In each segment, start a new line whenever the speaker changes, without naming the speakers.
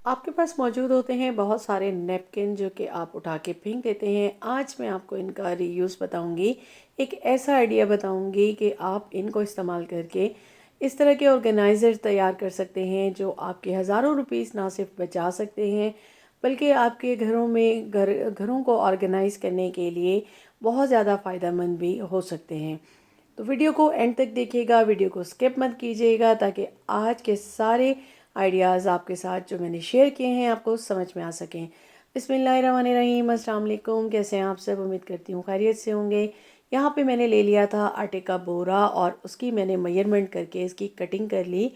आपके पास मौजूद होते हैं बहुत सारे नैपकिन जो कि आप उठा के फेंक देते हैं। आज मैं आपको इनका रीयूज़ बताऊंगी। एक ऐसा आइडिया बताऊंगी कि आप इनको इस्तेमाल करके इस तरह के ऑर्गेनाइज़र तैयार कर सकते हैं जो आपके हज़ारों रुपीस ना सिर्फ बचा सकते हैं बल्कि आपके घरों में घरों को ऑर्गेनाइज़ करने के लिए बहुत ज़्यादा फ़ायदेमंद भी हो सकते हैं। तो वीडियो को एंड तक देखिएगा, वीडियो को स्किप मत कीजिएगा ताकि आज के सारे आइडियाज़ आपके साथ जो मैंने शेयर किए हैं आपको समझ में आ सकें। बिस्मिल्लाहिर्रहमानिर्रहीम, अस्सलाम वालेकुम। कैसे हैं आप सब? उम्मीद करती हूँ खैरियत से होंगे। यहाँ पे मैंने ले लिया था आटे का बोरा और उसकी मैंने मेजरमेंट करके इसकी कटिंग कर ली।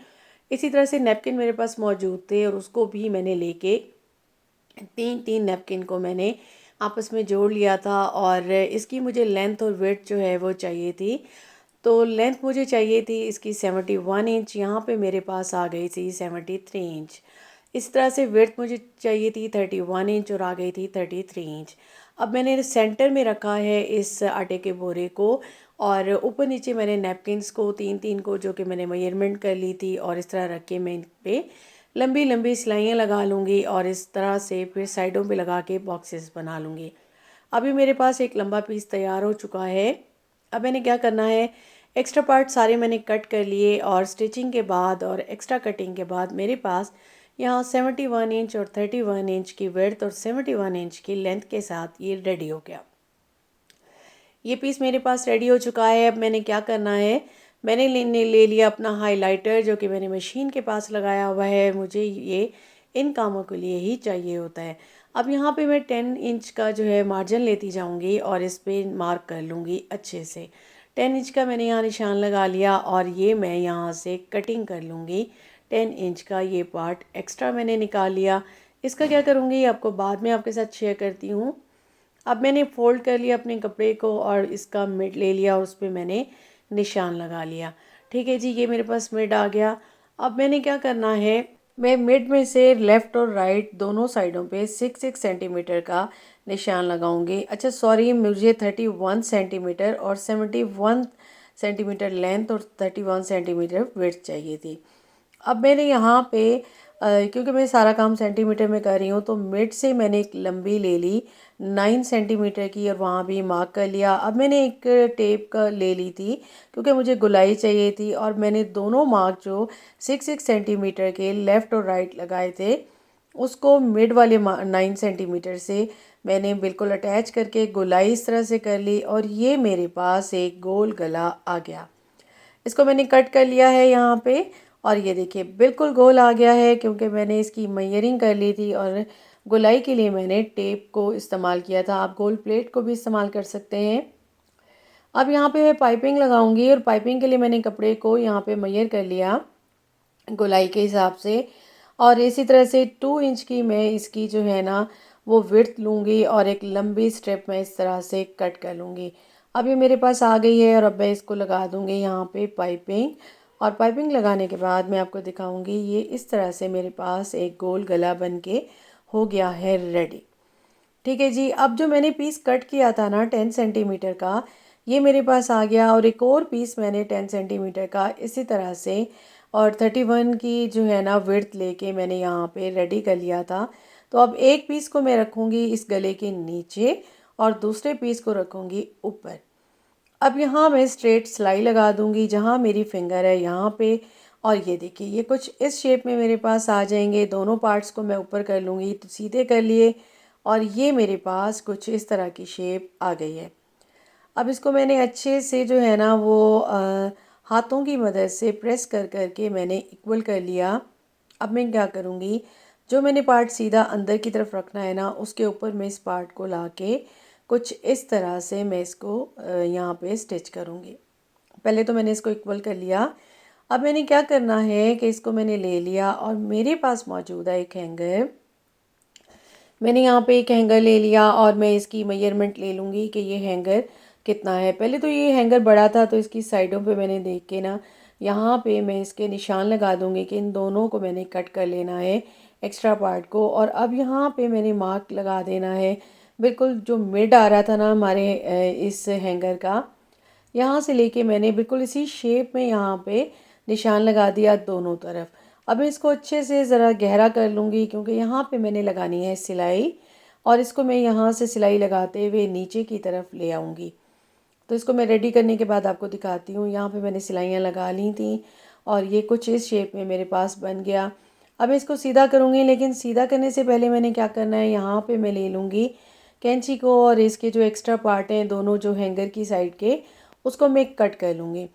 इसी तरह से नैपकिन मेरे पास मौजूद थे और उसको भी मैंने लेके तीन तीन नैपकिन को मैंने आपस में जोड़ लिया था और इसकी मुझे लेंथ और विड्थ जो है वो चाहिए थी। तो लेंथ मुझे चाहिए थी इसकी 71 इंच, यहाँ पे मेरे पास आ गई थी 73 इंच। इस तरह से विड्थ मुझे चाहिए थी 31 इंच और आ गई थी 33 इंच। अब मैंने सेंटर में रखा है इस आटे के बोरे को और ऊपर नीचे मैंने नैपकिन्स को तीन तीन को जो कि मैंने मेजरमेंट कर ली थी और इस तरह रख के मैं इन पे लंबी लंबी सिलाइयाँ लगा लूँगी और इस तरह से फिर साइडों पे लगा के बॉक्सेस बना लूँगी। अभी मेरे पास एक लंबा पीस तैयार हो चुका है। अब मैंने क्या करना है, एक्स्ट्रा पार्ट सारे मैंने कट कर लिए और स्टिचिंग के बाद और एक्स्ट्रा कटिंग के बाद मेरे पास यहाँ 71 इंच और 31 इंच की विड्थ और 71 इंच की लेंथ के साथ ये रेडी हो गया। ये पीस मेरे पास रेडी हो चुका है। अब मैंने क्या करना है, मैंने ले लिया अपना हाइलाइटर जो कि मैंने मशीन के पास लगाया हुआ है। मुझे ये इन कामों के लिए ही चाहिए होता है। अब यहाँ पे मैं 10 इंच का जो है मार्जिन लेती जाऊँगी और इस पे मार्क कर लूँगी अच्छे से। 10 इंच का मैंने यहाँ निशान लगा लिया और ये मैं यहाँ से कटिंग कर लूँगी। 10 इंच का ये पार्ट एक्स्ट्रा मैंने निकाल लिया। इसका क्या करूँगी आपको बाद में आपके साथ शेयर करती हूँ। अब मैंने फ़ोल्ड कर लिया अपने कपड़े को और इसका मिड ले लिया और उस पर मैंने निशान लगा लिया। ठीक है जी, ये मेरे पास मिड आ गया। अब मैंने क्या करना है, मैं मिड में से लेफ़्ट और राइट दोनों साइडों पे 6 6 सेंटीमीटर का निशान लगाऊंगी। अच्छा सॉरी, मुझे 31 सेंटीमीटर और 71 सेंटीमीटर लेंथ और 31 सेंटीमीटर विड्थ चाहिए थी। अब मैंने यहाँ पे क्योंकि मैं सारा काम सेंटीमीटर में कर रही हूँ तो मिड से मैंने एक लंबी ले ली 9 सेंटीमीटर की और वहाँ भी मार्क कर लिया। अब मैंने एक टेप का ले ली थी क्योंकि मुझे गुलाई चाहिए थी और मैंने दोनों मार्क जो 6 6 सेंटीमीटर के लेफ़्ट और राइट लगाए थे उसको मिड वाले 9 सेंटीमीटर से मैंने बिल्कुल अटैच करके गुलाई इस तरह से कर ली और ये मेरे पास एक गोल गला आ गया। इसको मैंने कट कर लिया है यहाँ पे और ये देखिए बिल्कुल गोल आ गया है क्योंकि मैंने इसकी मेजरिंग कर ली थी और गोलाई के लिए मैंने टेप को इस्तेमाल किया था। आप गोल प्लेट को भी इस्तेमाल कर सकते हैं। अब यहाँ पे मैं पाइपिंग लगाऊंगी और पाइपिंग के लिए मैंने कपड़े को यहाँ पे मेजर कर लिया गोलाई के हिसाब से और इसी तरह से 2 इंच की मैं इसकी जो है ना वो विड्थ लूँगी और एक लंबी स्ट्रिप मैं इस तरह से कट कर लूँगी। अब ये मेरे पास आ गई है और अब मैं इसको लगा दूँगी यहाँ पे पाइपिंग और पाइपिंग लगाने के बाद मैं आपको दिखाऊँगी ये इस तरह से मेरे पास एक गोल गला बन के हो गया है रेडी। ठीक है जी, अब जो मैंने पीस कट किया था ना 10 सेंटीमीटर का, ये मेरे पास आ गया और एक और पीस मैंने 10 सेंटीमीटर का इसी तरह से और 31 की जो है ना विड्थ लेके मैंने यहाँ पे रेडी कर लिया था। तो अब एक पीस को मैं रखूँगी इस गले के नीचे और दूसरे पीस को रखूँगी ऊपर। अब यहाँ मैं स्ट्रेट सिलाई लगा दूँगी जहाँ मेरी फिंगर है यहाँ पे और ये देखिए ये कुछ इस शेप में मेरे पास आ जाएंगे। दोनों पार्ट्स को मैं ऊपर कर लूँगी तो सीधे कर लिए और ये मेरे पास कुछ इस तरह की शेप आ गई है। अब इसको मैंने अच्छे से जो है ना वो हाथों की मदद से प्रेस कर कर के मैंने इक्वल कर लिया। अब मैं क्या करूँगी, जो मैंने पार्ट सीधा अंदर की तरफ रखना है ना उसके ऊपर मैं इस पार्ट को ला के कुछ इस तरह से मैं इसको यहाँ पे स्टिच करूँगी। पहले तो मैंने इसको इक्वल कर लिया। अब मैंने क्या करना है कि इसको मैंने ले लिया और मेरे पास मौजूद है एक हैंगर। मैंने यहाँ पे एक हैंगर ले लिया और मैं इसकी मेजरमेंट ले लूँगी कि ये हैंगर कितना है। पहले तो ये हैंगर बड़ा था तो इसकी साइडों पे मैंने देख के ना यहाँ पे मैं इसके निशान लगा दूँगी कि इन दोनों को मैंने कट कर लेना है एक्स्ट्रा पार्ट को। और अब यहाँ पे मैंने मार्क लगा देना है बिल्कुल जो मिड आ रहा था ना हमारे इस हैंगर का, यहाँ से लेके मैंने बिल्कुल इसी शेप में यहाँ पे निशान लगा दिया दोनों तरफ। अब मैं इसको अच्छे से ज़रा गहरा कर लूँगी क्योंकि यहाँ पे मैंने लगानी है सिलाई, और इसको मैं यहाँ से सिलाई लगाते हुए नीचे की तरफ ले आऊँगी। तो इसको मैं रेडी करने के बाद आपको दिखाती हूँ। यहाँ पे मैंने सिलाइयाँ लगा ली थी और ये कुछ इस शेप में मेरे पास बन गया। अब मैं इसको सीधा करूँगी, लेकिन सीधा करने से पहले मैंने क्या करना है, यहाँ पे मैं ले लूँगी कैंची को और इसके जो एक्स्ट्रा पार्ट हैं दोनों जो हैंगर की साइड के, उसको मैं कट कर लूँगी।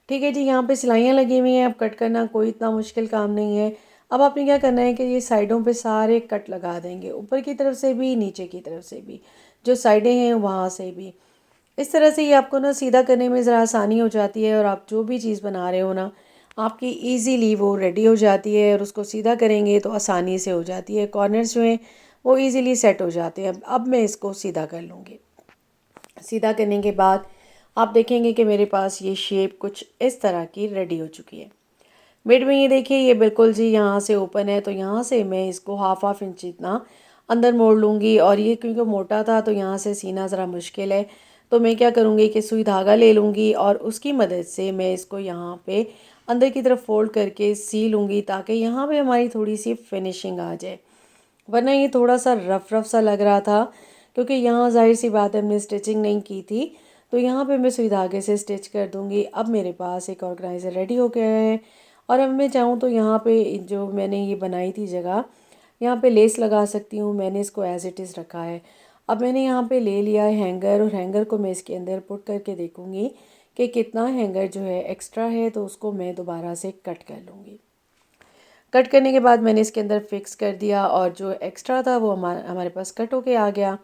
ठीक है जी, यहाँ पे सिलाइयाँ लगी हुई हैं, अब कट करना कोई इतना मुश्किल काम नहीं है। अब आपने क्या करना है कि ये साइडों पे सारे कट लगा देंगे, ऊपर की तरफ से भी, नीचे की तरफ से भी, जो साइडें हैं वहाँ से भी। इस तरह से ये आपको ना सीधा करने में ज़रा आसानी हो जाती है, और आप जो भी चीज़ बना रहे हो ना, आपकी इजीली वो रेडी हो जाती है, और उसको सीधा करेंगे तो आसानी से हो जाती है। कॉर्नर्स जो हैं वो इजीली सेट हो जाते हैं। अब मैं इसको सीधा कर लूँगी। सीधा करने के बाद आप देखेंगे कि मेरे पास ये शेप कुछ इस तरह की रेडी हो चुकी है। मिड में ये देखिए, ये बिल्कुल जी यहाँ से ओपन है, तो यहाँ से मैं इसको हाफ इंच इतना अंदर मोड़ लूँगी। और ये क्योंकि मोटा था तो यहाँ से सीना ज़रा मुश्किल है, तो मैं क्या करूँगी कि सुई धागा ले लूँगी और उसकी मदद से मैं इसको यहाँ पे अंदर की तरफ फोल्ड करके सी लूँगी, ताकि यहाँ पे हमारी थोड़ी सी फिनिशिंग आ जाए। वरना ये थोड़ा सा रफ रफ सा लग रहा था, क्योंकि यहाँ जाहिर सी बात है हमने स्टिचिंग नहीं की थी। तो यहाँ पे मैं सुई धागे से स्टिच कर दूँगी। अब मेरे पास एक ऑर्गेनाइज़र रेडी हो गया है, और अब मैं चाहूँ तो यहाँ पे जो मैंने ये बनाई थी जगह, यहाँ पे लेस लगा सकती हूँ। मैंने इसको एज़ इट इज़ रखा है। अब मैंने यहाँ पे ले लिया है हैंगर, और हैंगर को मैं इसके अंदर पुट करके देखूँगी कि कितना हैंगर जो है एक्स्ट्रा है, तो उसको मैं दोबारा से कट कर लूँगी। कट करने के बाद मैंने इसके अंदर फिक्स कर दिया, और जो एक्स्ट्रा था वो हमारे पास कट होके आ गया।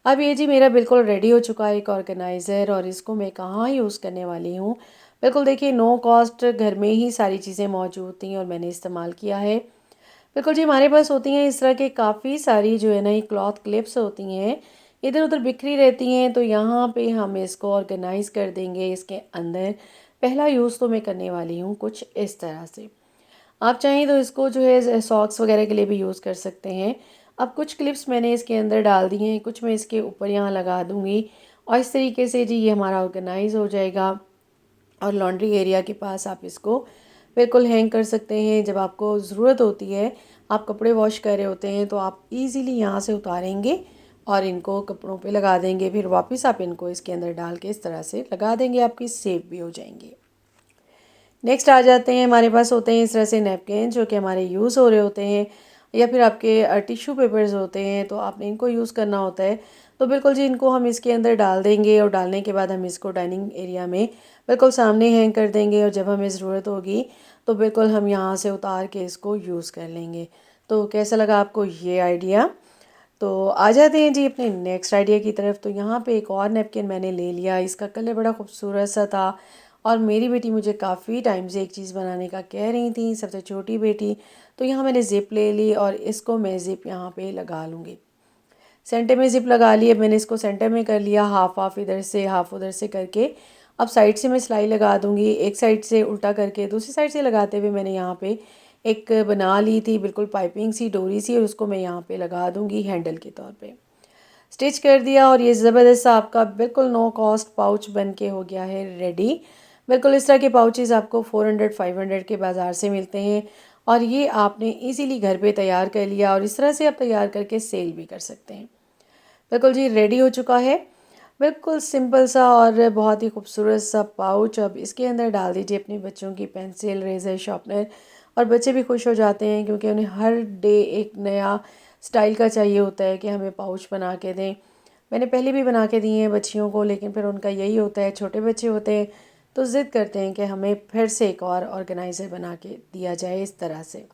अब ये जी मेरा बिल्कुल रेडी हो चुका है एक ऑर्गेनाइज़र, और इसको मैं कहाँ यूज़ करने वाली हूँ। बिल्कुल देखिए, नो कॉस्ट घर में ही सारी चीज़ें मौजूद थी और मैंने इस्तेमाल किया है। बिल्कुल जी, हमारे पास होती हैं इस तरह के काफ़ी सारी जो है ना ये क्लॉथ क्लिप्स होती हैं, इधर उधर बिखरी रहती हैं। तो यहाँ पे हम इसको ऑर्गेनाइज़ कर देंगे इसके अंदर। पहला यूज़ तो मैं करने वाली हूँ कुछ इस तरह से। आप चाहें तो इसको जो है सॉक्स वगैरह के लिए भी यूज़ कर सकते हैं। अब कुछ क्लिप्स मैंने इसके अंदर डाल दी हैं, कुछ मैं इसके ऊपर यहाँ लगा दूँगी, और इस तरीके से जी ये हमारा ऑर्गेनाइज़ हो जाएगा। और लॉन्ड्री एरिया के पास आप इसको बिल्कुल हैंग कर सकते हैं। जब आपको ज़रूरत होती है, आप कपड़े वॉश कर रहे होते हैं, तो आप इजीली यहाँ से उतारेंगे और इनको कपड़ों पे लगा देंगे। फिर वापस आप इनको इसके अंदर डाल के इस तरह से लगा देंगे, आपकी सेफ भी हो जाएंगे। नेक्स्ट आ जाते हैं, हमारे पास होते हैं इस तरह से नैपकिन जो कि हमारे यूज़ हो रहे होते हैं, या फिर आपके टिश्यू पेपर्स होते हैं, तो आपने इनको यूज़ करना होता है। तो बिल्कुल जी इनको हम इसके अंदर डाल देंगे, और डालने के बाद हम इसको डाइनिंग एरिया में बिल्कुल सामने हैंग कर देंगे, और जब हमें ज़रूरत होगी तो बिल्कुल हम यहाँ से उतार के इसको यूज़ कर लेंगे। तो कैसा लगा आपको ये आइडिया? तो आ जाते हैं जी अपने नेक्स्ट आइडिया की तरफ। तो यहाँ पे एक और नैपकिन मैंने ले लिया, इसका कलर बड़ा खूबसूरत सा था, और मेरी बेटी मुझे काफ़ी टाइम से एक चीज़ बनाने का कह रही थी, सबसे छोटी बेटी। तो यहाँ मैंने ज़िप ले ली, और इसको मैं ज़िप यहाँ पे लगा लूँगी। सेंटर में ज़िप लगा ली। अब मैंने इसको सेंटर में कर लिया, हाफ हाफ इधर से हाफ उधर से करके। अब साइड से मैं सिलाई लगा दूँगी, एक साइड से उल्टा करके दूसरी साइड से लगाते हुए मैंने यहाँ पे एक बना ली थी बिल्कुल पाइपिंग सी, डोरी सी, और उसको मैं यहाँ पे लगा दूँगी हैंडल के तौर पे। स्टिच कर दिया, और ये ज़बरदस्त सा आपका बिल्कुल नो कॉस्ट पाउच बन के हो गया है रेडी। बिल्कुल इस तरह के पाउचेज़ आपको 400-500 के बाज़ार से मिलते हैं, और ये आपने इजीली घर पे तैयार कर लिया, और इस तरह से आप तैयार करके सेल भी कर सकते हैं। बिल्कुल जी रेडी हो चुका है। बिल्कुल सिंपल सा और बहुत ही खूबसूरत सा पाउच। अब इसके अंदर डाल दीजिए अपने बच्चों की पेंसिल, रेज़र, शार्पनर, और बच्चे भी खुश हो जाते हैं, क्योंकि उन्हें हर डे एक नया स्टाइल का चाहिए होता है कि हमें पाउच बना के दें। मैंने पहले भी बना के दिए हैं बच्चियों को, लेकिन फिर उनका यही होता है, छोटे बच्चे होते हैं तो ज़िद करते हैं कि हमें फिर से एक और ऑर्गेनाइज़र बना के दिया जाए इस तरह से।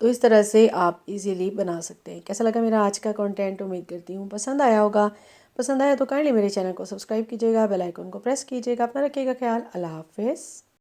तो इस तरह से आप इजीली बना सकते हैं। कैसा लगा मेरा आज का कंटेंट? उम्मीद करती हूँ पसंद आया होगा। पसंद आया तो काइंडली मेरे चैनल को सब्सक्राइब कीजिएगा, बेल आइकन को प्रेस कीजिएगा। अपना रखिएगा ख्याल। अल्लाह हाफ़िज़।